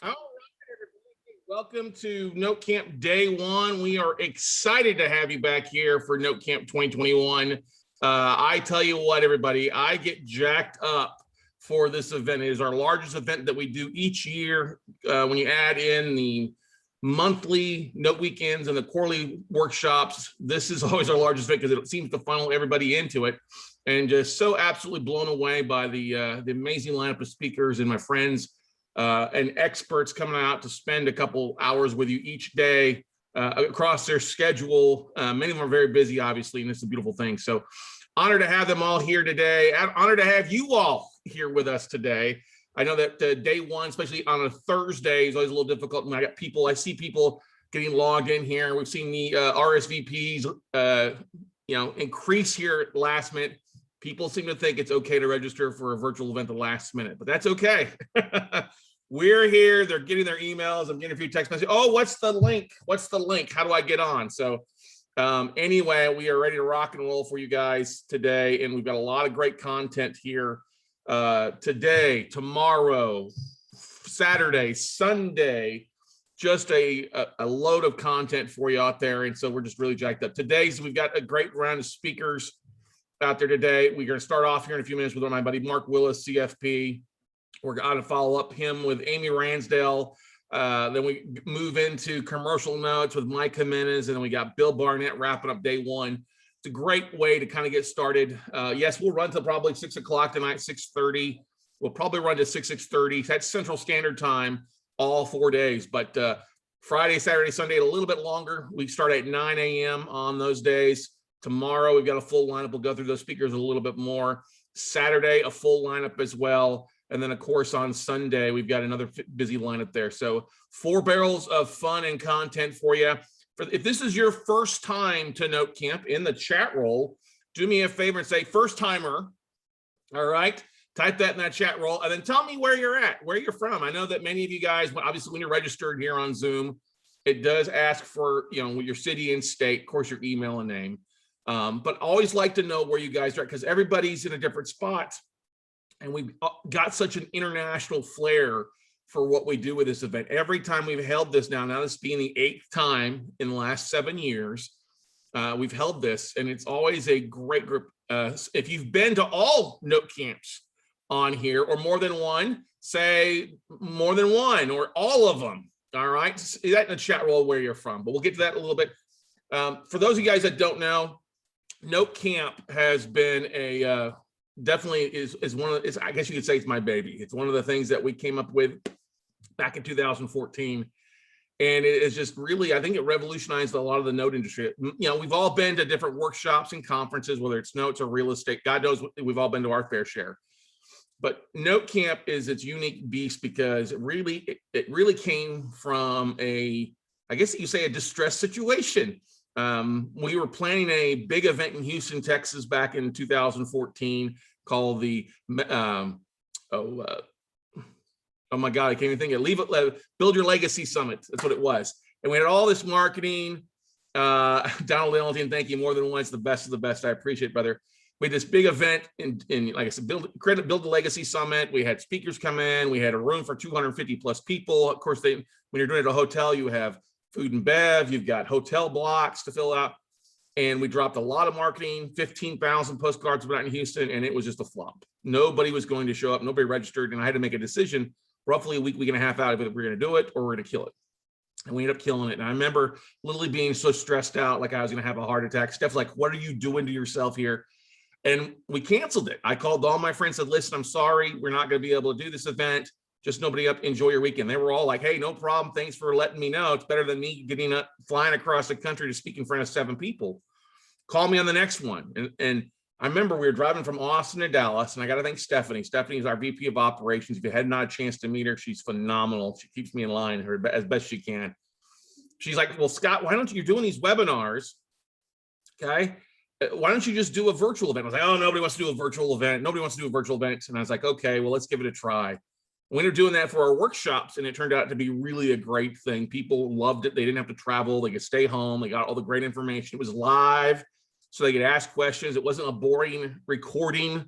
All right, everybody. Welcome to Note Camp Day 1. We are excited to have you back here for Note Camp 2021. I tell you what, everybody, I get jacked up for this event. It is our largest event that we do each year. When you add in the monthly Note weekends and the quarterly workshops, this is always our largest event because it seems to funnel everybody into it. And just so absolutely blown away by the amazing lineup of speakers and my friends and experts coming out to spend a couple hours with you each day across their schedule. Many of them are very busy, obviously, and it's a beautiful thing. So honored to have them all here today. Honored to have you all here with us today. I know that day one, especially on a Thursday, is always a little difficult. And I see people getting logged in here. We've seen the RSVPs, increase here at last minute. People seem to think it's okay to register for a virtual event at the last minute, but that's okay. We're here. They're getting their emails. I'm getting a few text messages. Oh, what's the link? What's the link? How do I get on? So anyway, we are ready to rock and roll for you guys today. And we've got a lot of great content here today, tomorrow, Saturday, Sunday, just a load of content for you out there. And so we're just really jacked up. Today, so we've got a great round of speakers out there today. We're going to start off here in a few minutes with my buddy Mark Willis, CFP. We're going to follow up him with Amy Ransdale. Then we move into commercial notes with Mike Jimenez, and then we got Bill Barnett wrapping up day one. It's a great way to kind of get started. Yes, we'll run till probably 6 o'clock tonight, 6:30. We'll probably run to 6:30. That's Central Standard Time all 4 days. But Friday, Saturday, Sunday, a little bit longer. We start at 9 a.m. on those days. Tomorrow, we've got a full lineup. We'll go through those speakers a little bit more. Saturday, a full lineup as well. And then, of course, on Sunday, we've got another busy lineup there. So 4 barrels of fun and content for you. If this is your first time to Note Camp, in the chat roll, do me a favor and say first timer. All right. Type that in that chat roll and then tell me where you're at, where you're from. I know that many of you guys, obviously, when you're registered here on Zoom, it does ask for, your city and state, of course, your email and name. But always like to know where you guys are, because everybody's in a different spot. And we've got such an international flair for what we do with this event. Every time we've held this now this being the 8th time in the last 7 years, we've held this, and it's always a great group. If you've been to all Note Camps on here, or more than one, say more than one, or all of them. All right, see that in the chat roll where you're from, but we'll get to that in a little bit. For those of you guys that don't know, Note Camp has been a definitely is one of, I guess you could say it's my baby. It's one of the things that we came up with back in 2014, and it is just really, I think it revolutionized a lot of the note industry. We've all been to different workshops and conferences, whether it's notes or real estate. God knows we've all been to our fair share. But Note Camp is its unique beast because it really came from I guess you say, a distressed situation. We were planning a big event in Houston, Texas back in 2014 called the, oh my God, I can't even think of it. Build Your Legacy Summit. That's what it was. And we had all this marketing. Donald Ellington, thank you more than once. The best of the best. I appreciate it, brother. We had this big event in like I said, Build the Legacy Summit. We had speakers come in. We had a room for 250 plus people. Of course, when you're doing it at a hotel, you have food and bev, you've got hotel blocks to fill out. And we dropped a lot of marketing, 15,000 postcards went out in Houston, and it was just a flop. Nobody was going to show up. Nobody registered. And I had to make a decision roughly a week and a half out of it, if we're going to do it or we're going to kill it. And we ended up killing it. And I remember literally being so stressed out, like I was going to have a heart attack. Steph's like, what are you doing to yourself here? And we canceled it. I called all my friends, said, listen, I'm sorry, we're not going to be able to do this event. Just nobody up, enjoy your weekend. They were all like, hey, no problem. Thanks for letting me know. It's better than me flying across the country to speak in front of 7 people. Call me on the next one. And I remember we were driving from Austin to Dallas, and I got to thank Stephanie. Stephanie is our VP of operations. If you had not a chance to meet her, she's phenomenal. She keeps me in line as best she can. She's like, well, Scott, why don't you're doing these webinars? Okay. Why don't you just do a virtual event? I was like, oh, nobody wants to do a virtual event. Nobody wants to do a virtual event. And I was like, okay, well, let's give it a try. We were doing that for our workshops, and it turned out to be really a great thing. People loved it. They didn't have to travel. They could stay home. They got all the great information. It was live, so they could ask questions. It wasn't a boring recording.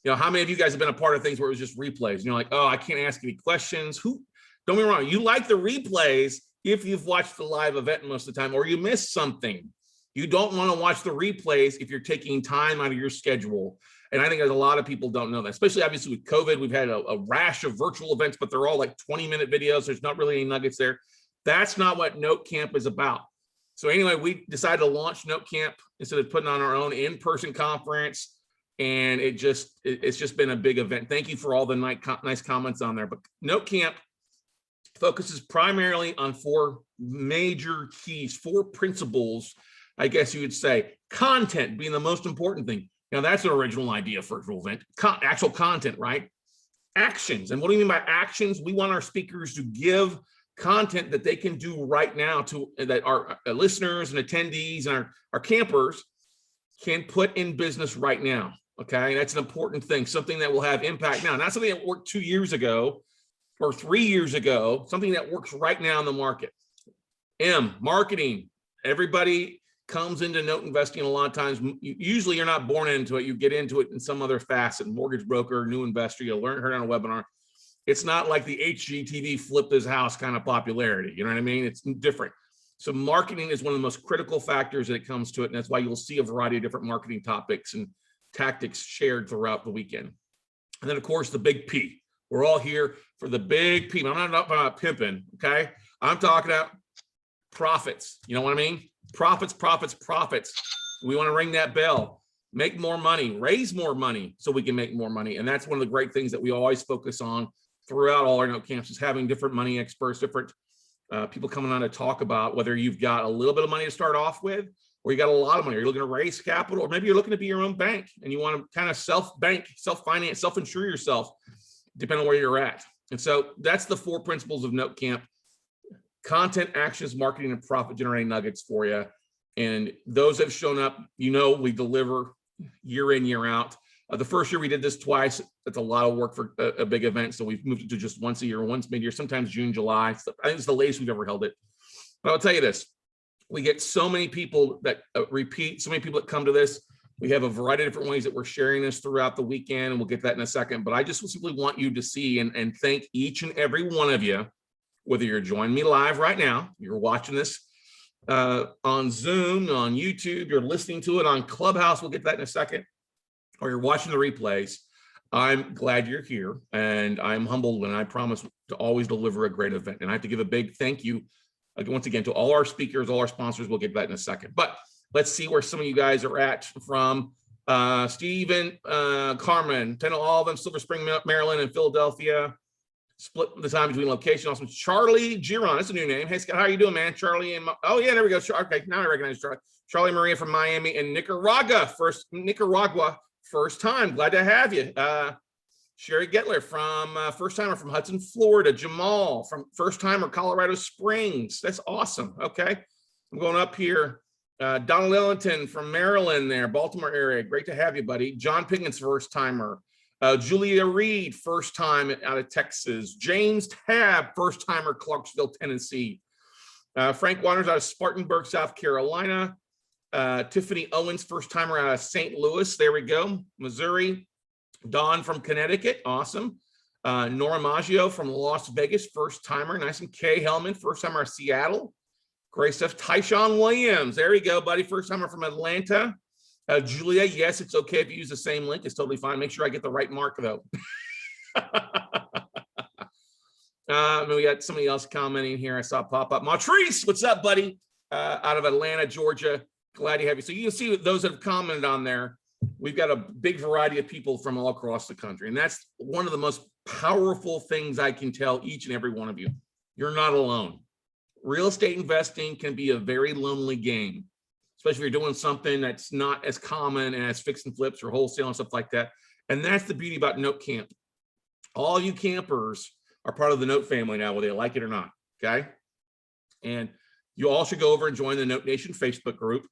How many of you guys have been a part of things where it was just replays? And you're like, oh, I can't ask any questions. Don't get me wrong, you like the replays if you've watched the live event most of the time, or you missed something. You don't want to watch the replays if you're taking time out of your schedule. And I think there's a lot of people don't know that, especially obviously with COVID. We've had a rash of virtual events, but they're all like 20-minute videos. There's not really any nuggets there. That's not what Note Camp is about. So anyway, we decided to launch Note Camp instead of putting on our own in-person conference. And it's just been a big event. Thank you for all the nice comments on there. But Note Camp focuses primarily on 4 major keys, 4 principles, I guess you would say. Content being the most important thing. Now, that's an original idea for a virtual event. Actual content, right? Actions. And what do you mean by actions? We want our speakers to give content that they can do right now that our listeners and attendees and our campers can put in business right now. Okay, that's an important thing, something that will have impact now, not something that worked 2 years ago or 3 years ago, something that works right now in the market. Marketing. Everybody comes into note investing a lot of times. Usually you're not born into it. You get into it in some other facet, mortgage broker, new investor, you'll heard on a webinar. It's not like the HGTV flipped his house kind of popularity. You know what I mean? It's different. So marketing is one of the most critical factors that it comes to it. And that's why you'll see a variety of different marketing topics and tactics shared throughout the weekend. And then of course, the big P. We're all here for the big P. I'm not talking about pimping, okay? I'm talking about profits. You know what I mean? Profits, profits, profits. We want to ring that bell, make more money, raise more money so we can make more money. And that's one of the great things that we always focus on throughout all our note camps, is having different money experts, different people coming on to talk about whether you've got a little bit of money to start off with, or you got a lot of money, or you're looking to raise capital, or maybe you're looking to be your own bank and you want to kind of self-bank, self-finance, self-insure yourself, depending on where you're at. And so that's the 4 principles of Note Camp: content, actions, marketing, and profit generating nuggets for you. And those have shown up. You know, we deliver year in, year out. The first year we did this twice. That's a lot of work for a big event. So we've moved it to just once a year, once mid-year, sometimes June, July. So I think it's the latest we've ever held it. But I'll tell you this, we get so many people that repeat, so many people that come to this. We have a variety of different ways that we're sharing this throughout the weekend, and we'll get that in a second. But I just simply want you to see and thank each and every one of you, whether you're joining me live right now, you're watching this on Zoom, on YouTube, you're listening to it on Clubhouse, we'll get that in a second, or you're watching the replays. I'm glad you're here, and I'm humbled, and I promise to always deliver a great event. And I have to give a big thank you once again to all our speakers, all our sponsors. We'll get that in a second. But let's see where some of you guys are at. From Stephen, Carmen, Tennessee, all of them, Silver Spring, Maryland, and Philadelphia. Split the time between location. Also, Charlie Giron, that's a new name. Hey, Scott, how are you doing, man? Charlie and oh yeah, there we go. Okay, now I recognize Charlie. Charlie Maria from Miami and Nicaragua, first time. Glad to have you. Sherry Getler from first timer from Hudson, Florida. Jamal from first timer Colorado Springs. That's awesome. Okay, I'm going up here. Donald Ellington from Maryland, there, Baltimore area. Great to have you, buddy. John Piggins, first timer. Julia Reed, first time out of Texas. James Tabb, first timer, Clarksville, Tennessee. Frank Waters out of Spartanburg, South Carolina. Tiffany Owens, first timer out of St. Louis. There we go. Missouri. Dawn from Connecticut. Awesome. Nora Maggio from Las Vegas, first timer. Nice. And Kay Hellman, first timer out of Seattle. Great stuff. Tyshawn Williams. There you go, buddy. First timer from Atlanta. Julia, yes, it's okay if you use the same link. It's totally fine. Make sure I get the right mark, though. We got somebody else commenting here. I saw pop up. Matrice, what's up, buddy? Out of Atlanta, Georgia. Glad to have you. So you can see those that have commented on there. We've got a big variety of people from all across the country. And that's one of the most powerful things I can tell each and every one of you. You're not alone. Real estate investing can be a very lonely game, especially if you're doing something that's not as common as fix and flips or wholesale and stuff like that. And that's the beauty about Note Camp. All you campers are part of the Note family now, whether they like it or not, okay? And you all should go over and join the Note Nation Facebook group.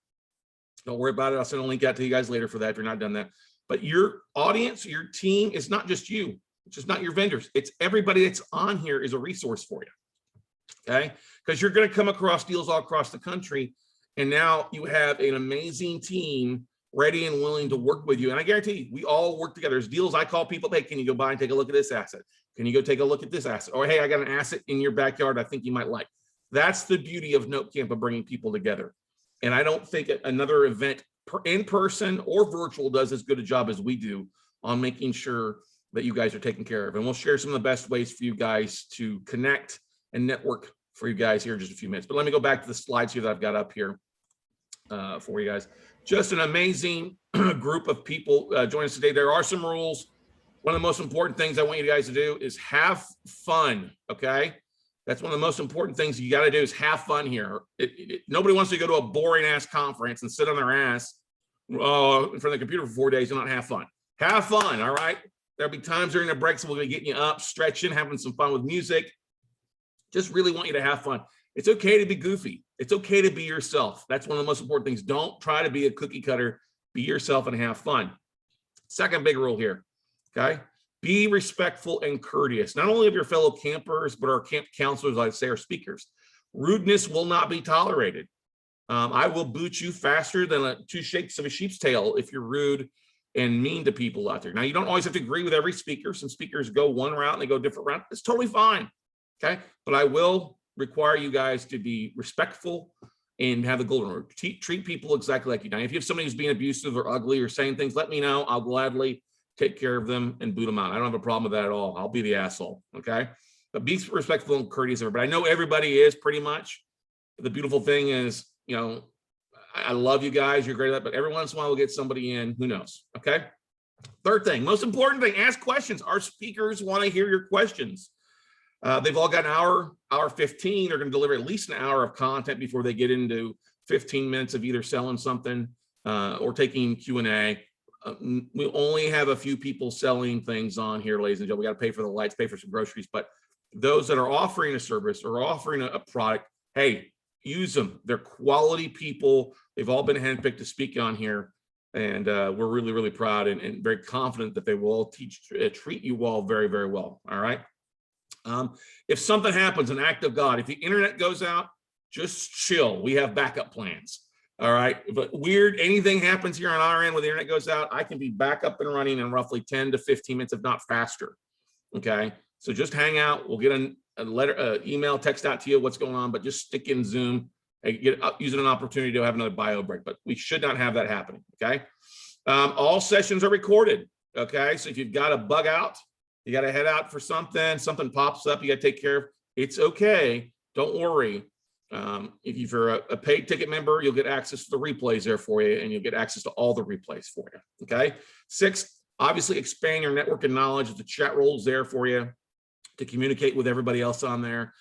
Don't worry about it. I'll send a link out to you guys later for that if you're not done that. But your audience, your team is not just you. It's just not your vendors. It's everybody that's on here is a resource for you, okay? Because you're going to come across deals all across the country. And now you have an amazing team ready and willing to work with you. And I guarantee you, we all work together. There's deals I call people, hey, can you go by and take a look at this asset? Can you go take a look at this asset? Or, hey, I got an asset in your backyard I think you might like. That's the beauty of Note Camp, of bringing people together. And I don't think another event in person or virtual does as good a job as we do on making sure that you guys are taken care of. And we'll share some of the best ways for you guys to connect and network for you guys here in just a few minutes. But let me go back to the slides here that I've got up here for you guys. Just an amazing group of people join us today. There are some rules. One of the most important things I want you guys to do is have fun, okay? That's one of the most important things you got to do is have fun here. Nobody wants to go to a boring ass conference and sit on their ass in front of the computer for 4 days and not have fun. Have fun, all right? There'll be times during the breaks we'll be getting you up, stretching, having some fun with music. Just really want you to have fun. It's okay to be goofy. It's okay to be yourself. That's one of the most important things. Don't try to be a cookie cutter. Be yourself and have fun. Second big rule here, okay? Be respectful and courteous, not only of your fellow campers, but our camp counselors, I'd say, our speakers. Rudeness will not be tolerated. I will boot you faster than 2 shakes of a sheep's tail if you're rude and mean to people out there. Now, you don't always have to agree with every speaker. Some speakers go one route and they go a different route. It's totally fine, okay? But I will require you guys to be respectful and have the golden rule. Treat people exactly like you. Now, if you have somebody who's being abusive or ugly or saying things, let me know. I'll gladly take care of them and boot them out. I don't have a problem with that at all. I'll be the asshole, okay? But be respectful and courteous of everybody. I know everybody is pretty much. The beautiful thing is, you know, I love you guys. You're great at that, but every once in a while we'll get somebody in. Who knows, okay? Third thing, most important thing, ask questions. Our speakers want to hear your questions. They've all got an hour 15. They're going to deliver at least an hour of content before they get into 15 minutes of either selling something or taking Q&A. We only have a few people selling things on here, ladies and gentlemen. We got to pay for the lights, pay for some groceries, but those that are offering a service or offering a product, hey, use them. They're quality people. They've all been handpicked to speak on here. And we're really, really proud and very confident that they will all treat you all very, very well. All right. If something happens, an act of God, if the internet goes out, just chill. We have backup plans. All right. But anything happens here on our end when the internet goes out, I can be back up and running in roughly 10 to 15 minutes, if not faster. Okay. So just hang out. We'll get a letter, email, text out to you what's going on, but just stick in Zoom and use it an opportunity to have another bio break, but we should not have that happening. Okay. All sessions are recorded. Okay. So if you've got to bug out, you got to head out for something pops up, you got to take care of. It's okay. Don't worry. If you're a paid ticket member, you'll get access to the replays there for you, and you'll get access to all the replays for you. Okay. 6, obviously expand your network and knowledge. The chat role's there for you to communicate with everybody else on there.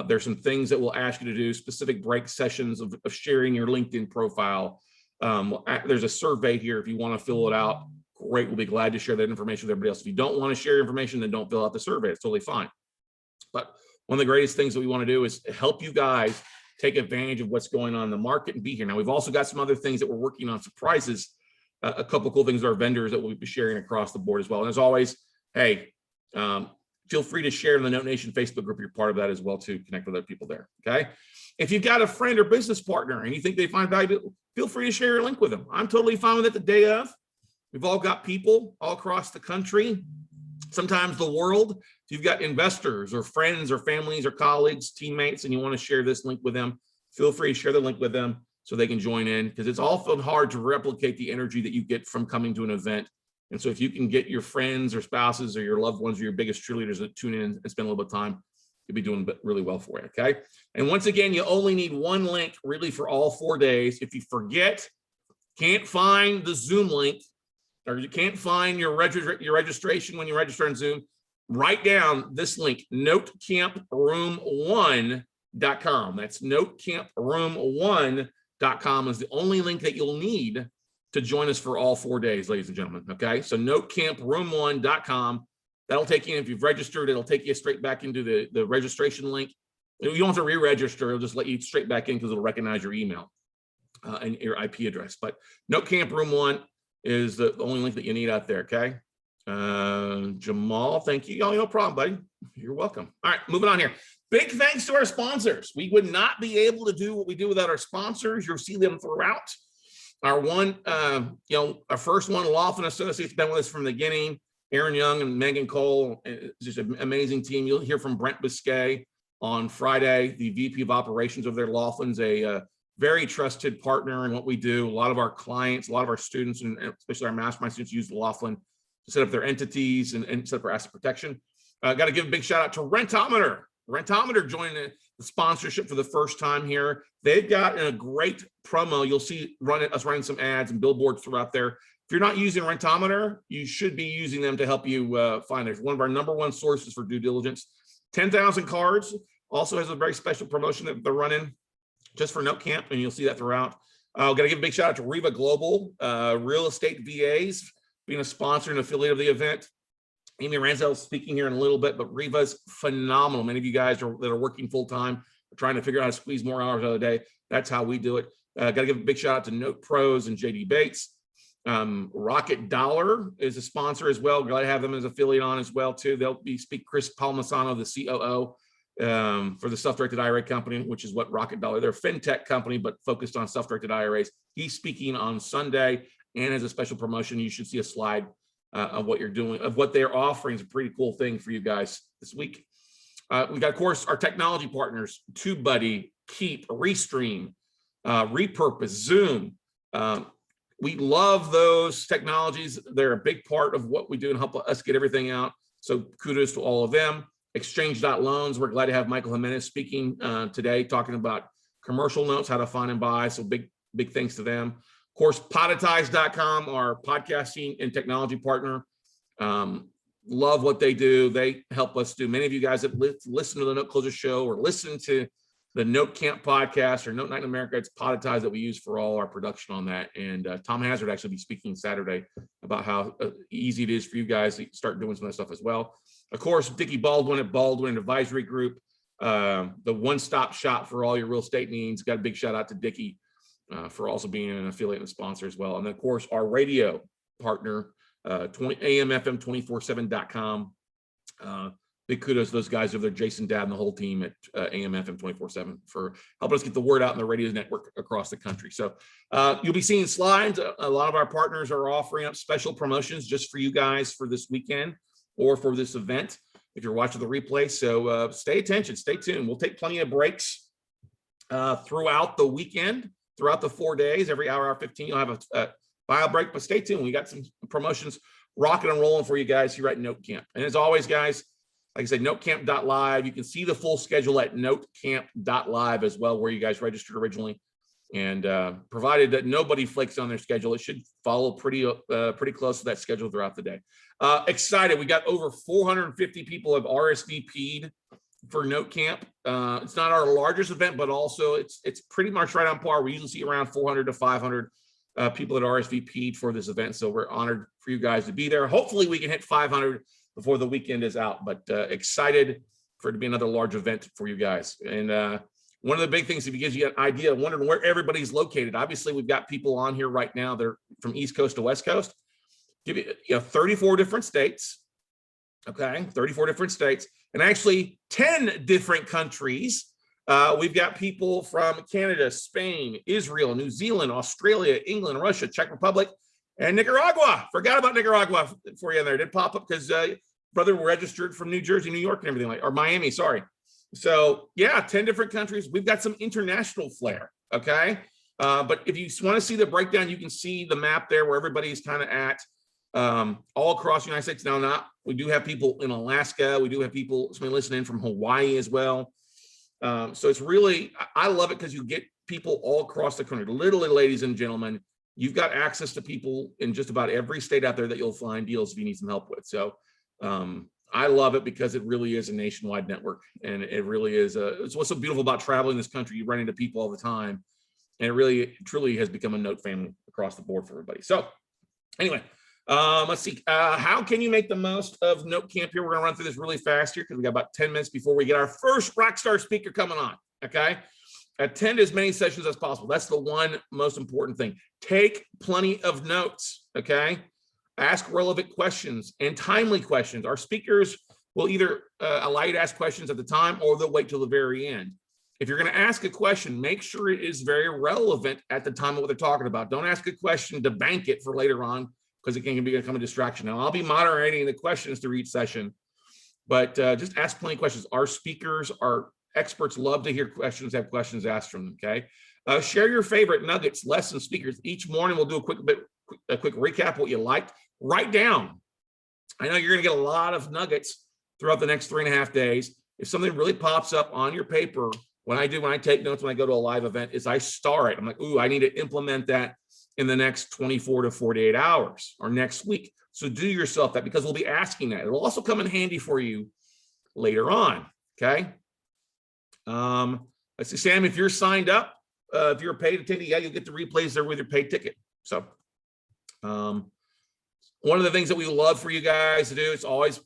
There's some things that we'll ask you to do, specific break sessions of sharing your LinkedIn profile. There's a survey here. If you want to fill it out, great. We'll be glad to share that information with everybody else. If you don't want to share information, then don't fill out the survey. It's totally fine. But one of the greatest things that we want to do is help you guys take advantage of what's going on in the market and be here. Now, we've also got some other things that we're working on, surprises, a couple of cool things with our vendors that we'll be sharing across the board as well. And as always, hey, feel free to share in the Note Nation Facebook group. You're part of that as well, to connect with other people there, okay? If you've got a friend or business partner and you think they find value, feel free to share your link with them. I'm totally fine with it the day of. We've all got people all across the country, sometimes the world. If you've got investors or friends or families or colleagues, teammates, and you want to share this link with them, feel free to share the link with them so they can join in, because it's often hard to replicate the energy that you get from coming to an event. And so if you can get your friends or spouses or your loved ones or your biggest cheerleaders that tune in and spend a little bit of time, you'll be doing really well for you, okay? And once again, you only need one link really for all 4 days. If you forget, can't find the Zoom link, or you can't find your registration when you register on Zoom, write down this link, notecamproom1.com. That's notecamproom1.com is the only link that you'll need to join us for all 4 days, ladies and gentlemen, okay? So notecamproom1.com, that'll take you, if you've registered, it'll take you straight back into the registration link. You don't have to re-register, it'll just let you straight back in because it'll recognize your email and your IP address. But notecamproom1 is the only link that you need out there, okay? Jamal, thank you. Oh, no problem, buddy. You're welcome. All right, moving on here. Big thanks to our sponsors. We would not be able to do what we do without our sponsors. You'll see them throughout. Our first one, Laughlin Associates, been with us from the beginning. Aaron Young and Megan Cole, just an amazing team. You'll hear from Brent Biscay on Friday, the VP of Operations of their Laughlin's, a very trusted partner in what we do. A lot of our clients, a lot of our students, and especially our mastermind students, use Laughlin to set up their entities and set up our asset protection. Got to give a big shout out to Rentometer. Rentometer joining the sponsorship for the first time here. They've got a great promo. You'll see us running some ads and billboards throughout there. If you're not using Rentometer, you should be using them to help you find it. One of our #1 sources for due diligence. 10,000 cards also has a very special promotion that they're running just for Note Camp, and you'll see that throughout. Got to give a big shout out to Riva Global, Real Estate VAs, being a sponsor and affiliate of the event. Amy Ranzel is speaking here in a little bit, but Riva's phenomenal. Many of you guys that are working full time are trying to figure out how to squeeze more hours out of the day. That's how we do it. Got to give a big shout out to Note Pros and JD Bates. Rocket Dollar is a sponsor as well. Glad to have them as affiliate on as well too. They'll be Chris Palmasano, the COO for the self-directed IRA company, which is what Rocket Dollar. They're a fintech company, but focused on self-directed IRAs. He's speaking on Sunday, and as a special promotion, you should see a slide of what you're doing, of what they're offering. Is a pretty cool thing for you guys this week. We got, of course, our technology partners: TubeBuddy, Keep, Restream, Repurpose, Zoom. We love those technologies. They're a big part of what we do and help us get everything out. So kudos to all of them. Exchange.loans. We're glad to have Michael Jimenez speaking today, talking about commercial notes, how to find and buy. So big thanks to them. Of course, Podetize.com, our podcasting and technology partner. Love what they do. They help us do. Many of you guys that listen to the Note Closer Show or listen to the Note Camp podcast or Note Night in America, it's Podetize that we use for all our production on that. And Tom Hazard actually be speaking Saturday about how easy it is for you guys to start doing some of that stuff as well. Of course, Dickie Baldwin at Baldwin Advisory Group, the one-stop shop for all your real estate needs. Got a big shout out to Dickie for also being an affiliate and sponsor as well. And then, of course, our radio partner, AMFM247.com. Big kudos to those guys over there, Jason Dad and the whole team at AMFM 24/7 for helping us get the word out in the radio network across the country. So you'll be seeing slides. A lot of our partners are offering up special promotions just for you guys for this weekend or for this event if you're watching the replay. So stay tuned. We'll take plenty of breaks throughout the weekend, throughout the 4 days. Every hour 15, you'll have a bio break, but stay tuned. We got some promotions rocking and rolling for you guys here at Note Camp. And as always, guys, like I said, notecamp.live. You can see the full schedule at notecamp.live as well, where you guys registered originally. And provided that nobody flakes on their schedule, it should follow pretty close to that schedule throughout the day. Excited. We got over 450 people have RSVP'd for Note Camp. It's not our largest event, but also it's pretty much right on par. We usually see around 400 to 500 people that RSVP'd for this event. So we're honored for you guys to be there. Hopefully we can hit 500 before the weekend is out, but excited for it to be another large event for you guys. And one of the big things, if it gives you an idea, wondering where everybody's located. Obviously, we've got people on here right now. They're from East Coast to West Coast. Give you 34 different states. Okay, 34 different states, and actually 10 different countries. We've got people from Canada, Spain, Israel, New Zealand, Australia, England, Russia, Czech Republic, and Nicaragua. Forgot about Nicaragua for you in there. It did pop up because brother registered from New Jersey, New York, and everything or Miami, sorry. So yeah, 10 different countries. We've got some international flair, okay? But if you want to see the breakdown, you can see the map there where everybody's kind of at all across the United States. Now, we do have people in Alaska. We do have people listening in from Hawaii as well. So it's really, I love it because you get people all across the country. Literally, ladies and gentlemen, you've got access to people in just about every state out there that you'll find deals if you need some help with. So I love it because it really is a nationwide network, and it really is. It's what's so beautiful about traveling this country. You run into people all the time, and it really, truly has become a Note family across the board for everybody. So anyway, let's see. How can you make the most of Note Camp here? We're going to run through this really fast here because we got about 10 minutes before we get our first rock star speaker coming on, okay? Attend as many sessions as possible. That's the one most important thing. Take plenty of notes, okay? Ask relevant questions and timely questions. Our speakers will either allow you to ask questions at the time, or they'll wait till the very end. If you're going to ask a question, make sure it is very relevant at the time of what they're talking about. Don't ask a question to bank it for later on, because it can become a distraction. Now, I'll be moderating the questions through each session, but just ask plenty of questions. Our speakers, our experts love to hear questions, have questions asked from them, okay? Share your favorite nuggets, lessons, speakers. Each morning, we'll do a quick recap of what you liked. Write down. I know you're going to get a lot of nuggets throughout the next 3.5 days. If something really pops up on your paper, when I take notes, when I go to a live event, is I star it. I'm like, ooh, I need to implement that in the next 24 to 48 hours or next week. So do yourself that, because we'll be asking that. It'll also come in handy for you later on, okay? Let's see, Sam, if you're signed up, if you're a paid attendee, yeah, you'll get the replays there with your paid ticket. So one of the things that we love for you guys to do, it's always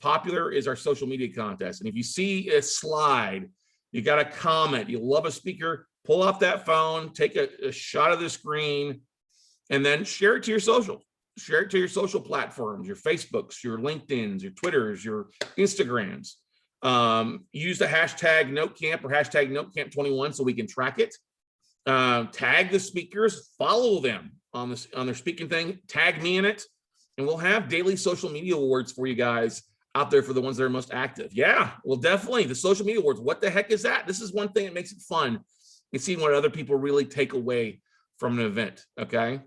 popular, is our social media contest. And if you see a slide, you got a comment, you love a speaker, pull off that phone, take a shot of the screen, and then share it to your social. Share it to your social platforms, your Facebooks, your LinkedIns, your Twitters, your Instagrams. Use the hashtag NoteCamp or hashtag NoteCamp21 so we can track it. Tag the speakers, follow them on their speaking thing, tag me in it, and we'll have daily social media awards for you guys out there for the ones that are most active. Yeah, well, definitely the social media awards. What the heck is that? This is one thing that makes it fun. You see what other people really take away from an event. Okay.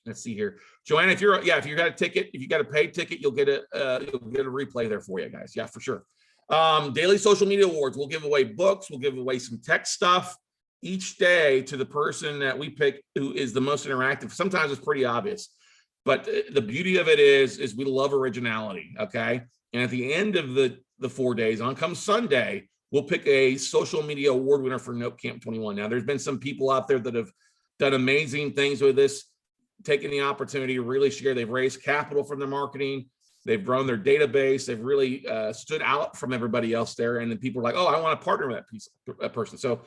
Let's see here, Joanna. If you got a ticket, if you got a paid ticket, you'll get a replay there for you guys. Yeah, for sure. Daily social media awards. We'll give away books. We'll give away some tech stuff each day to the person that we pick who is the most interactive. Sometimes it's pretty obvious. But the beauty of it is we love originality, okay? And at the end of the 4 days, on come Sunday, we'll pick a social media award winner for NoteCamp 21. Now, there's been some people out there that have done amazing things with this, taking the opportunity to really share. They've raised capital from their marketing. They've grown their database. They've really stood out from everybody else there. And then people are like, oh, I want to partner with that person. So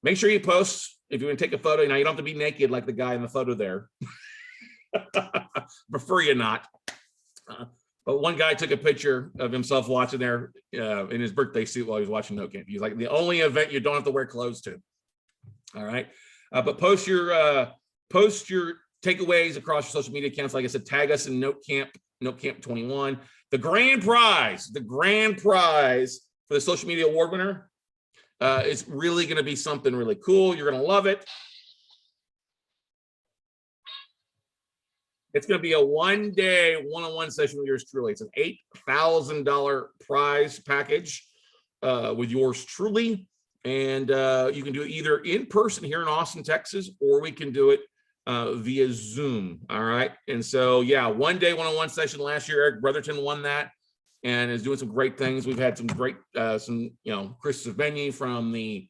make sure you post. If you want to take a photo, now you don't have to be naked like the guy in the photo there. Prefer you not. But one guy took a picture of himself watching there in his birthday suit while he was watching NoteCamp. He's like, the only event you don't have to wear clothes to. All right. But post your takeaways across your social media accounts. Like I said, tag us in NoteCamp 21. The grand prize for the social media award winner is really going to be something really cool. You're going to love it. It's going to be a one-day one-on-one session with yours truly. It's an $8,000 prize package with yours truly. And you can do it either in person here in Austin, Texas, or we can do it via Zoom. All right. And so, yeah, one-day one-on-one session last year. Eric Brotherton won that and is doing some great things. We've had some great, Chris Savigny from the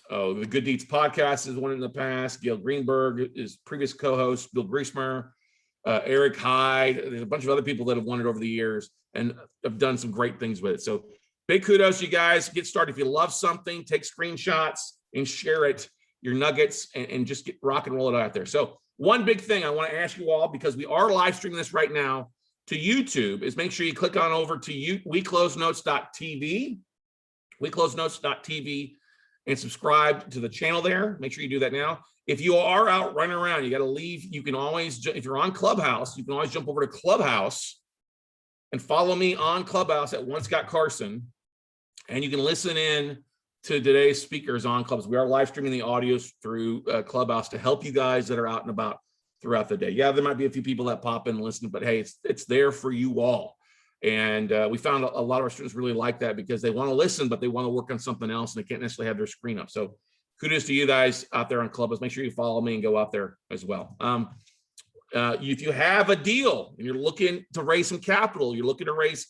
Good Deeds podcast is one in the past. Gail Greenberg is previous co-host. Bill Griesmer, Eric Hyde. There's a bunch of other people that have won it over the years and have done some great things with it. So big kudos, you guys. Get started. If you love something, take screenshots and share it, your nuggets, and just get rock and roll it out there. So one big thing I want to ask you all, because we are live streaming this right now to YouTube, is make sure you click on over to WeCloseNotes.tv, and subscribe to the channel there. Make sure you do that now. If you are out running around, you got to leave. You can always, if you're on Clubhouse, you can always jump over to Clubhouse and follow me on Clubhouse at One Scott Carson. And you can listen in to today's speakers on Clubhouse. We are live streaming the audios through Clubhouse to help you guys that are out and about throughout the day. Yeah, there might be a few people that pop in and listen, but hey, it's there for you all. And we found a lot of our students really like that because they want to listen, but they want to work on something else and they can't necessarily have their screen up. So kudos to you guys out there on Clubhouse. Make sure you follow me and go out there as well. If you have a deal and you're looking to raise some capital, you're looking to raise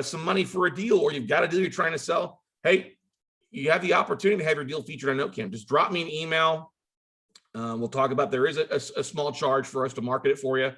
some money for a deal, or you've got a deal you're trying to sell, hey, you have the opportunity to have your deal featured on NoteCamp. Just drop me an email. We'll talk about, there is a small charge for us to market it for you,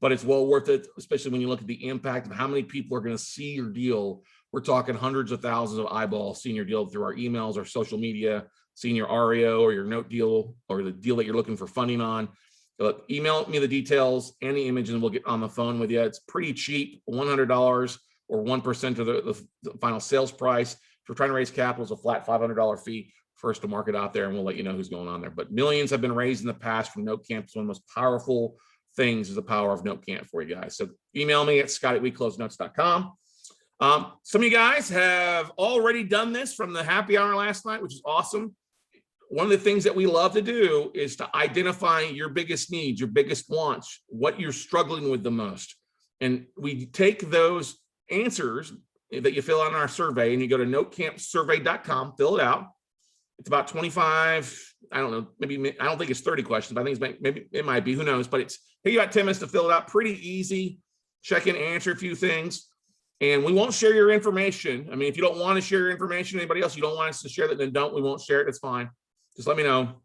but it's well worth it, especially when you look at the impact of how many people are going to see your deal. We're talking hundreds of thousands of eyeballs seeing your deal through our emails, our social media, seeing your REO or your note deal or the deal that you're looking for funding on. Look, email me the details and the image and we'll get on the phone with you. It's pretty cheap, $100 or 1% of the final sales price. If you're trying to raise capital, it's a flat $500 fee. first to market out there, and we'll let you know who's going on there. But millions have been raised in the past from Note Camp. It's one of the most powerful things is the power of Note Camp for you guys. So email me at scott@weclosenotes.com. Some of you guys have already done this from the happy hour last night, which is awesome. One of the things that we love to do is to identify your biggest needs, your biggest wants, what you're struggling with the most. And we take those answers that you fill out in our survey, and you go to notecampsurvey.com, fill it out. It's about 25, I don't know, maybe, I don't think it's 30 questions, but I think it's maybe it might be, who knows, but it's take you about 10 minutes to fill it out. Pretty easy. Check in, answer a few things. And we won't share your information. I mean, if you don't want to share your information to anybody else, you don't want us to share that, then don't. We won't share it. It's fine. Just let me know.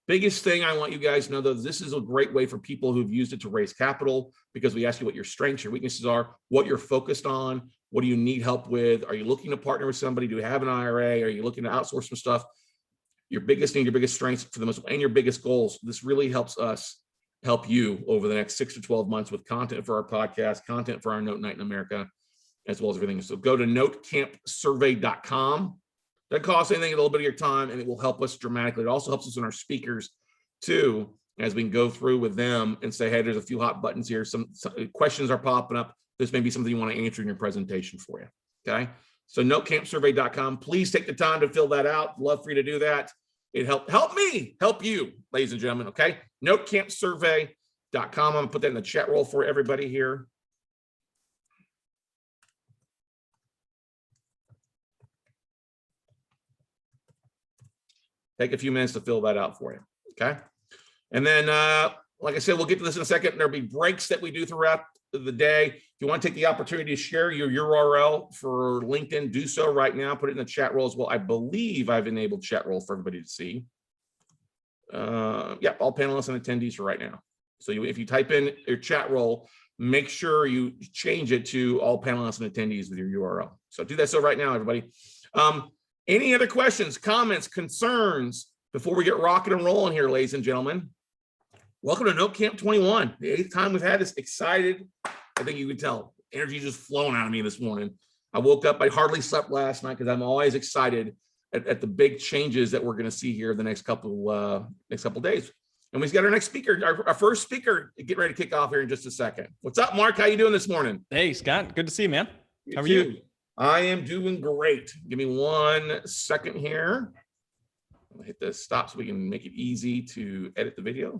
Biggest thing I want you guys to know, though, this is a great way for people who've used it to raise capital, because we ask you what your strengths, your weaknesses are, what you're focused on, what do you need help with? Are you looking to partner with somebody? Do you have an IRA? Are you looking to outsource some stuff? Your biggest need, your biggest strengths for the most, and your biggest goals. This really helps us help you over the next 6 to 12 months with content for our podcast, content for our Note Night in America, as well as everything. So go to notecampsurvey.com. Doesn't cost anything, a little bit of your time, and it will help us dramatically. It also helps us in our speakers too, as we can go through with them and say, hey, there's a few hot buttons here. Some questions are popping up. This may be something you want to answer in your presentation for you. Okay. So notecampsurvey.com. Please take the time to fill that out. Love for you to do that. It help me help you, ladies and gentlemen. Okay. Notecampsurvey.com. I'm gonna put that in the chat roll for everybody here. Take a few minutes to fill that out for you. Okay. And then, like I said, we'll get to this in a second. There'll be breaks that we do throughout the day. If you want to take the opportunity to share your URL for LinkedIn, do so right now. Put it in the chat roll as well. I believe I've enabled chat roll for everybody to see. Yeah, all panelists and attendees for right now. So if you type in your chat roll, make sure you change it to all panelists and attendees with your URL. So do that so right now, everybody. Any other questions, comments, concerns before we get rocking and rolling here, ladies and gentlemen? Welcome to Note Camp 21, the 8th time we've had this. Excited. I think you can tell energy just flowing out of me this morning. I woke up, I hardly slept last night because I'm always excited at the big changes that we're going to see here the next couple days. And we've got our next speaker, our first speaker, get ready to kick off here in just a second. What's up, Mark? How you doing this morning? Hey, Scott. Good to see you, man. How are you? I am doing great. Give me 1 second here. I'll hit the stop so we can make it easy to edit the video.